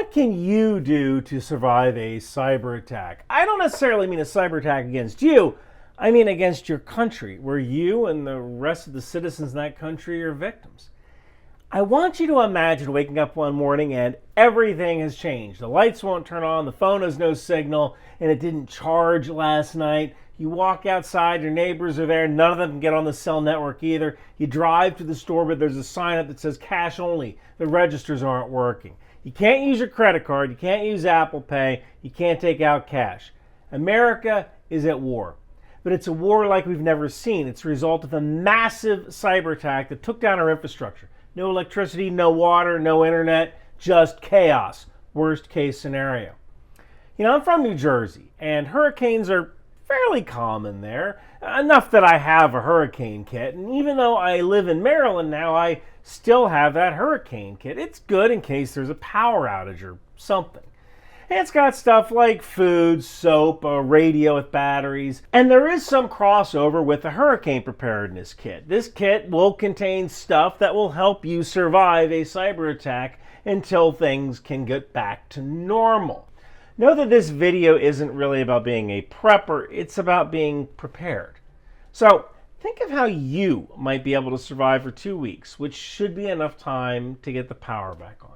What can you do to survive a cyber attack? I don't necessarily mean a cyber attack against you. I mean against your country, where you and the rest of the citizens in that country are victims. I want you to imagine waking up one morning and everything has changed. The lights won't turn on, the phone has no signal, and it didn't charge last night. You walk outside, your neighbors are there, none of them can get on the cell network either. You drive to the store, but there's a sign up that says cash only. The registers aren't working. You can't use your credit card, you can't use Apple Pay, you can't take out cash. America is at war. But it's a war like we've never seen. It's a result of a massive cyber attack that took down our infrastructure. No electricity, no water, no internet, just chaos. Worst case scenario. You know, I'm from New Jersey, and hurricanes are fairly common there. Enough that I have a hurricane kit, and even though I live in Maryland now, I still have that hurricane kit. It's good in case there's a power outage or something. And it's got stuff like food, soap, a radio with batteries, and there is some crossover with the hurricane preparedness kit. This kit will contain stuff that will help you survive a cyber attack until things can get back to normal. Know that this video isn't really about being a prepper, it's about being prepared. So think of how you might be able to survive for 2 weeks, which should be enough time to get the power back on.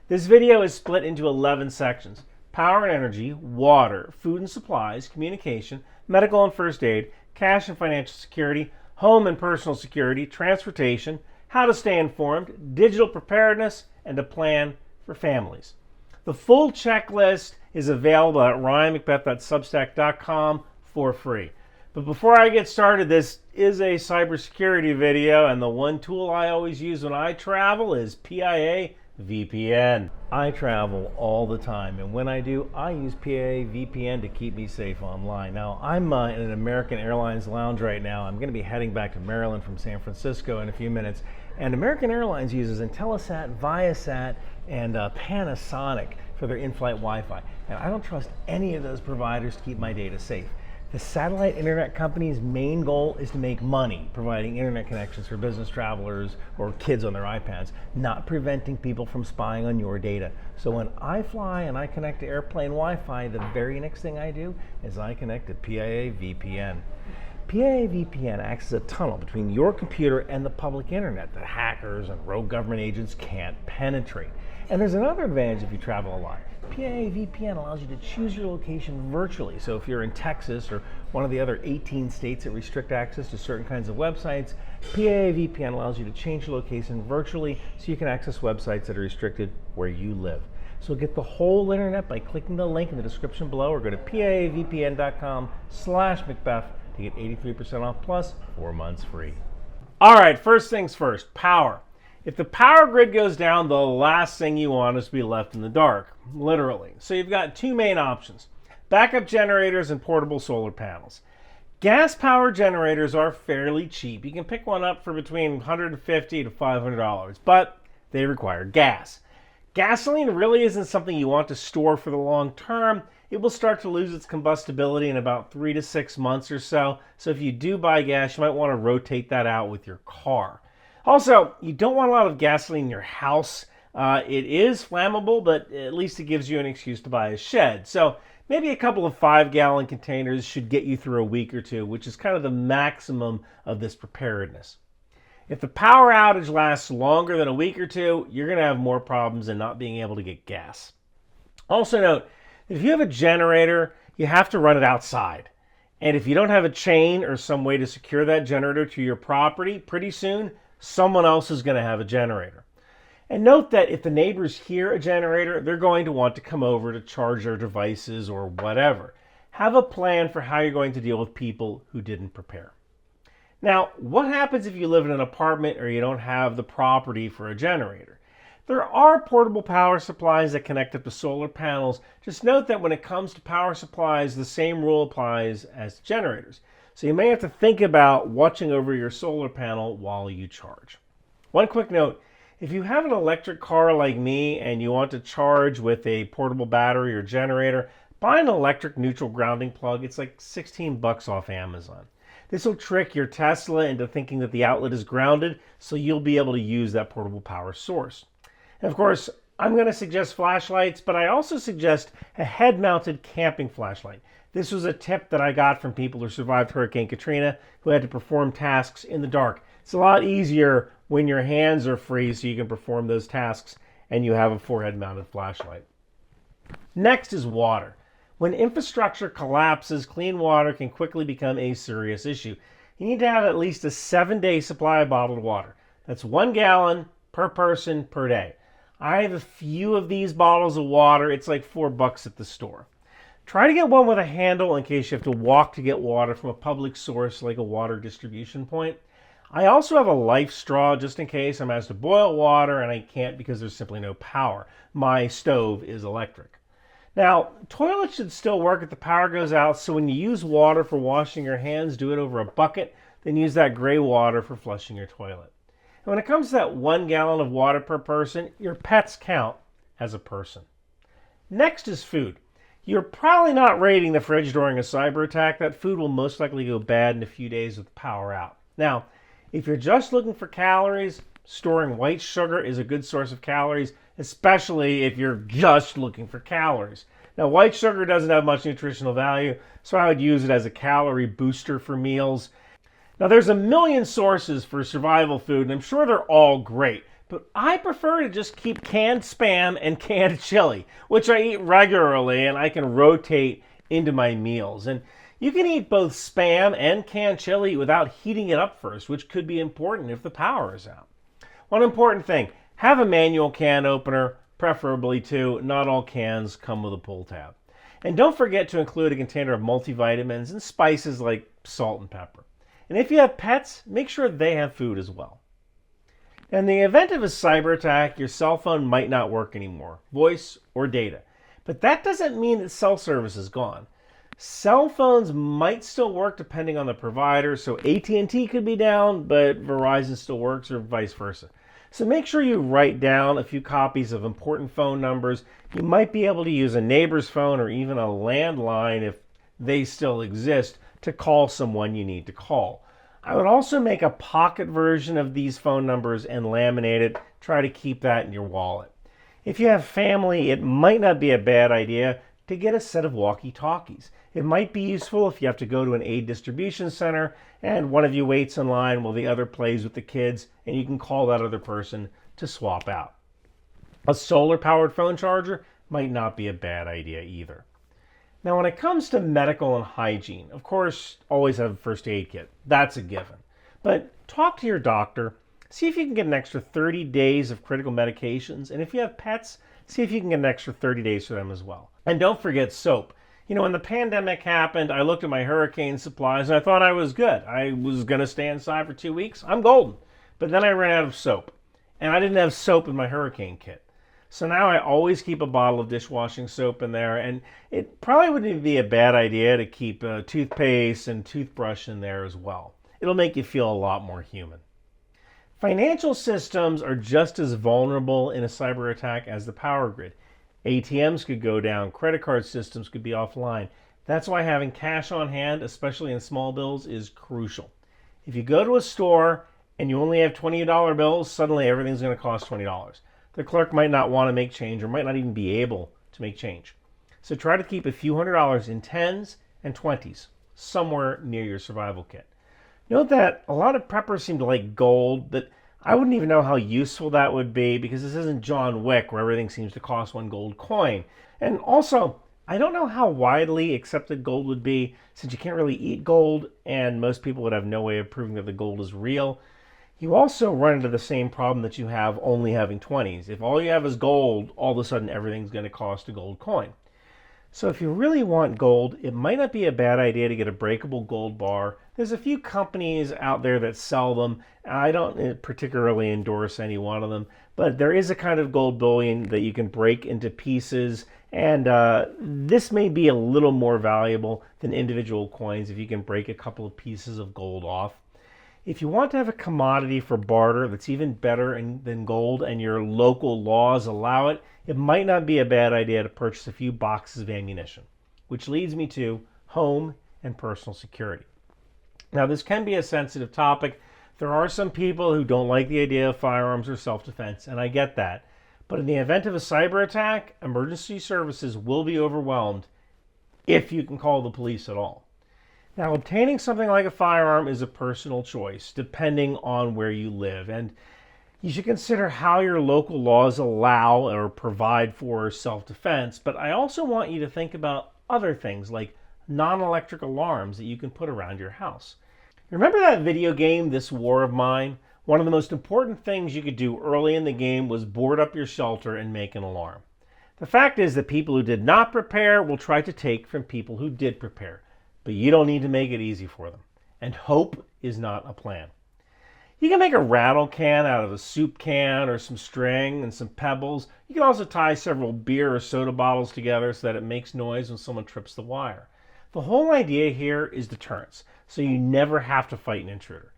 This video is split into 11 sections: power and energy, water, food and supplies, communication, medical and first aid, cash and financial security, home and personal security, transportation, how to stay informed, digital preparedness, and a plan for families. The full checklist is available at ryanmcbeth.substack.com for free. But before I get started, this is a cybersecurity video, and the one tool I always use when I travel is PIA VPN. I travel all the time, and when I do, I use PIA VPN to keep me safe online. Now, I'm in an American Airlines lounge right now. I'm going to be heading back to Maryland from San Francisco in a few minutes, and American Airlines uses Intelsat, Viasat, and Panasonic for their in-flight Wi-Fi. And I don't trust any of those providers to keep my data safe. The satellite internet company's main goal is to make money providing internet connections for business travelers or kids on their iPads, not preventing people from spying on your data. So when I fly and I connect to airplane Wi-Fi, the very next thing I do is I connect to PIA VPN. PIA VPN acts as a tunnel between your computer and the public internet that hackers and rogue government agents can't penetrate. And there's another advantage if you travel a lot. PIA VPN allows you to choose your location virtually. So if you're in Texas or one of the other 18 states that restrict access to certain kinds of websites, PIA VPN allows you to change your location virtually so you can access websites that are restricted where you live. So get the whole internet by clicking the link in the description below, or go to piavpn.com/McBeth to get 83% off plus 4 months free. All right, first things first, power. If the power grid goes down, the last thing you want is to be left in the dark, literally. So you've got two main options: backup generators and portable solar panels. Gas-powered generators are fairly cheap. You can pick one up for between $150 to $500, but they require gas. Gasoline really isn't something you want to store for the long term. It will start to lose its combustibility in about 3 to 6 months or so. So if you do buy gas, you might want to rotate that out with your car. Also, you don't want a lot of gasoline in your house. It is flammable, but at least it gives you an excuse to buy a shed. So maybe a couple of 5-gallon containers should get you through a week or two, which is kind of the maximum of this preparedness. If the power outage lasts longer than a week or two, you're going to have more problems than not being able to get gas. Also note, if you have a generator, you have to run it outside. And if you don't have a chain or some way to secure that generator to your property, pretty soon someone else is going to have a generator. And note that if the neighbors hear a generator, they're going to want to come over to charge their devices or whatever. Have a plan for how you're going to deal with people who didn't prepare. Now, what happens if you live in an apartment or you don't have the property for a generator? There are portable power supplies that connect up to solar panels. Just note that when it comes to power supplies, the same rule applies as generators. So you may have to think about watching over your solar panel while you charge. One quick note, if you have an electric car like me and you want to charge with a portable battery or generator, buy an electric neutral grounding plug. It's like $16 off Amazon. This will trick your Tesla into thinking that the outlet is grounded, so you'll be able to use that portable power source. And of course, I'm going to suggest flashlights, but I also suggest a head-mounted camping flashlight. This was a tip that I got from people who survived Hurricane Katrina who had to perform tasks in the dark. It's a lot easier when your hands are free so you can perform those tasks and you have a forehead-mounted flashlight. Next is water. When infrastructure collapses, clean water can quickly become a serious issue. You need to have at least a 7-day supply of bottled water. That's 1 gallon per person per day. I have a few of these bottles of water. It's like $4 at the store. Try to get one with a handle in case you have to walk to get water from a public source like a water distribution point. I also have a life straw just in case I'm asked to boil water and I can't because there's simply no power. My stove is electric. Now, toilets should still work if the power goes out, so when you use water for washing your hands, do it over a bucket, then use that gray water for flushing your toilet. And when it comes to that 1 gallon of water per person, your pets count as a person. Next is food. You're probably not raiding the fridge during a cyber attack. That food will most likely go bad in a few days with the power out. Now, if you're just looking for calories, storing white sugar is a good source of calories, especially if you're just looking for calories. Now, white sugar doesn't have much nutritional value, so I would use it as a calorie booster for meals. Now, there's a million sources for survival food, and I'm sure they're all great, but I prefer to just keep canned Spam and canned chili, which I eat regularly, and I can rotate into my meals. And you can eat both Spam and canned chili without heating it up first, which could be important if the power is out. One important thing, have a manual can opener, preferably two. Not all cans come with a pull tab. And don't forget to include a container of multivitamins and spices like salt and pepper. And if you have pets, make sure they have food as well. In the event of a cyber attack, your cell phone might not work anymore, voice or data. But that doesn't mean that cell service is gone. Cell phones might still work depending on the provider, so AT&T could be down, but Verizon still works, or vice versa. So make sure you write down a few copies of important phone numbers. You might be able to use a neighbor's phone or even a landline if they still exist to call someone you need to call. I would also make a pocket version of these phone numbers and laminate it. Try to keep that in your wallet. If you have family, it might not be a bad idea to get a set of walkie-talkies. It might be useful if you have to go to an aid distribution center and one of you waits in line while the other plays with the kids, and you can call that other person to swap out. A solar-powered phone charger might not be a bad idea either. Now, when it comes to medical and hygiene, of course, always have a first aid kit. That's a given. But talk to your doctor. See if you can get an extra 30 days of critical medications. And if you have pets, see if you can get an extra 30 days for them as well. And don't forget soap. You know, when the pandemic happened, I looked at my hurricane supplies and I thought I was good. I was going to stay inside for 2 weeks. I'm golden. But then I ran out of soap. And I didn't have soap in my hurricane kit. So now I always keep a bottle of dishwashing soap in there. And it probably wouldn't be a bad idea to keep toothpaste and toothbrush in there as well. It'll make you feel a lot more human. Financial systems are just as vulnerable in a cyber attack as the power grid. ATMs could go down, credit card systems could be offline. That's why having cash on hand, especially in small bills, is crucial. If you go to a store and you only have $20 bills, suddenly everything's going to cost $20. The clerk might not want to make change or might not even be able to make change. So try to keep a few $100s in 10s and 20s somewhere near your survival kit. Note that a lot of preppers seem to like gold, but I wouldn't even know how useful that would be because this isn't John Wick where everything seems to cost one gold coin. And also, I don't know how widely accepted gold would be since you can't really eat gold and most people would have no way of proving that the gold is real. You also run into the same problem that you have only having 20s. If all you have is gold, all of a sudden everything's going to cost a gold coin. So if you really want gold, it might not be a bad idea to get a breakable gold bar. There's a few companies out there that sell them. I don't particularly endorse any one of them, but there is a kind of gold bullion that you can break into pieces, and this may be a little more valuable than individual coins if you can break a couple of pieces of gold off. If you want to have a commodity for barter that's even better than gold and your local laws allow it, it might not be a bad idea to purchase a few boxes of ammunition, which leads me to home and personal security. Now, this can be a sensitive topic. There are some people who don't like the idea of firearms or self-defense, and I get that. But in the event of a cyber attack, emergency services will be overwhelmed if you can call the police at all. Now, obtaining something like a firearm is a personal choice, depending on where you live, and you should consider how your local laws allow or provide for self-defense, but I also want you to think about other things like non-electric alarms that you can put around your house. Remember that video game, This War of Mine? One of the most important things you could do early in the game was board up your shelter and make an alarm. The fact is that people who did not prepare will try to take from people who did prepare, but you don't need to make it easy for them. And hope is not a plan. You can make a rattle can out of a soup can or some string and some pebbles. You can also tie several beer or soda bottles together so that it makes noise when someone trips the wire. The whole idea here is deterrence, so you never have to fight an intruder.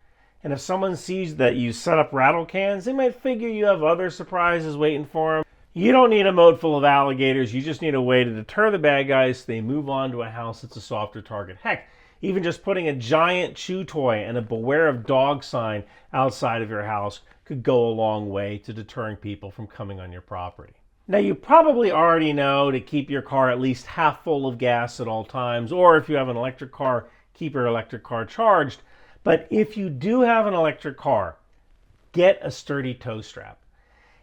And if someone sees that you set up rattle cans, they might figure you have other surprises waiting for them. You don't need a moat full of alligators. You just need a way to deter the bad guys so they move on to a house that's a softer target. Heck, even just putting a giant chew toy and a beware of dog sign outside of your house could go a long way to deterring people from coming on your property. Now, you probably already know to keep your car at least half full of gas at all times, or if you have an electric car, keep your electric car charged. But if you do have an electric car, get a sturdy tow strap.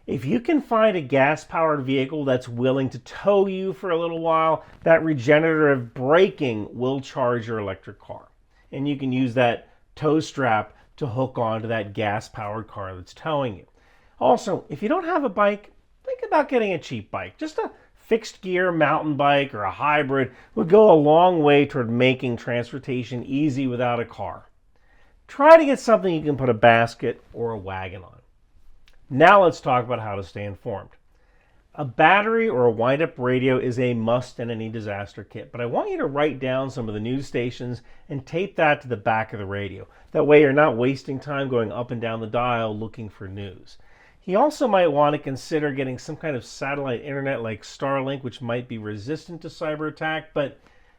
If you can find a gas-powered vehicle that's willing to tow you for a little while, that regenerative braking will charge your electric car. And you can use that tow strap to hook onto that gas-powered car that's towing you. Also, if you don't have a bike, think about getting a cheap bike. Just a fixed gear mountain bike or a hybrid would go a long way toward making transportation easy without a car. Try to get something you can put a basket or a wagon on. Now let's talk about how to stay informed. A battery or a wind-up radio is a must in any disaster kit, but I want you to write down some of the news stations and tape that to the back of the radio. That way you're not wasting time going up and down the dial looking for news. You also might want to consider getting some kind of satellite internet like Starlink, which might be resistant to cyber attack, but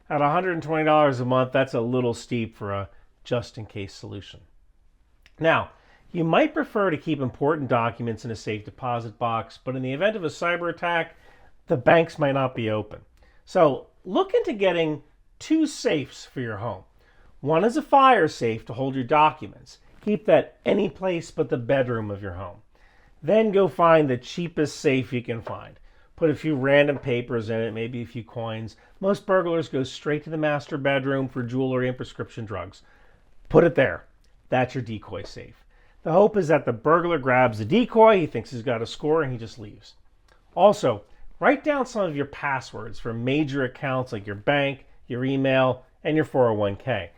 at $120 a month, that's a little steep for a just-in-case solution. Now, you might prefer to keep important documents in a safe deposit box, but in the event of a cyber attack, the banks might not be open. So look into getting 2 safes for your home. One is a fire safe to hold your documents. Keep that any place but the bedroom of your home. Then go find the cheapest safe you can find. Put a few random papers in it, maybe a few coins. Most burglars go straight to the master bedroom for jewelry and prescription drugs. Put it there. That's your decoy safe. The hope is that the burglar grabs the decoy, he thinks he's got a score, and he just leaves. Also, write down some of your passwords for major accounts like your bank, your email, and your 401k.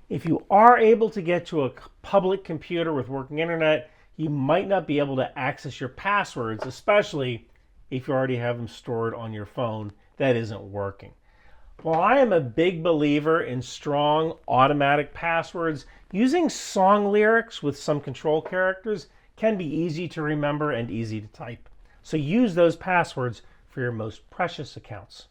If you are able to get to a public computer with working internet, you might not be able to access your passwords, especially if you already have them stored on your phone that isn't working. While I am a big believer in strong automatic passwords, using song lyrics with some control characters can be easy to remember and easy to type. So use those passwords for your most precious accounts.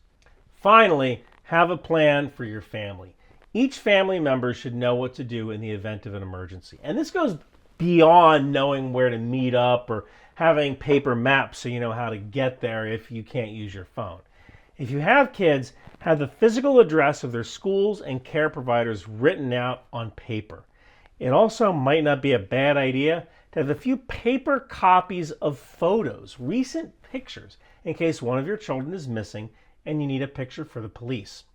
Finally, have a plan for your family. Each family member should know what to do in the event of an emergency. And this goes beyond knowing where to meet up or having paper maps so you know how to get there if you can't use your phone. If you have kids, have the physical address of their schools and care providers written out on paper. It also might not be a bad idea to have a few paper copies of photos, recent pictures, in case one of your children is missing and you need a picture for the police.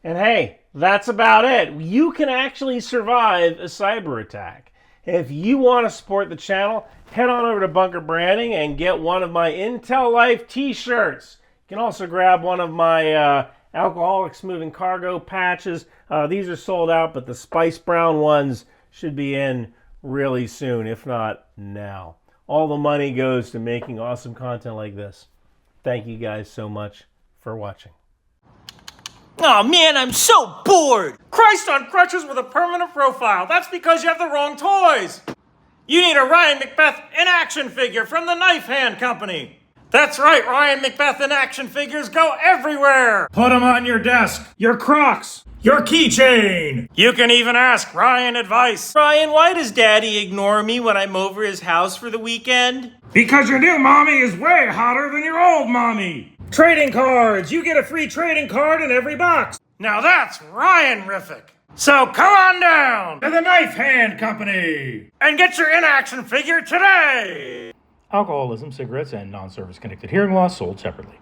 And hey, that's about it. You can actually survive a cyber attack. If you want to support the channel, head on over to Bunker Branding and get one of my Intel Life t-shirts. You can also grab one of my Alcoholics Moving Cargo patches. These are sold out, but the Spice Brown ones should be in really soon, if not now. All the money goes to making awesome content like this. Thank you guys so much for watching. Aw, man, I'm so bored! Christ on crutches with a permanent profile. That's because you have the wrong toys! You need a Ryan McBeth in-action figure from the Knife Hand Company. That's right, Ryan McBeth in action figures go everywhere! Put them on your desk, your Crocs, Your keychain! You can even ask Ryan advice. Ryan, why does Daddy ignore me when I'm over his house for the weekend? Because your new mommy is way hotter than your old mommy. Trading cards! You get a free trading card in every box. Now that's Ryan-rific. So come on down to the Knife Hand Company and get your in-action figure today. Alcoholism, cigarettes, and non-service connected hearing loss sold separately.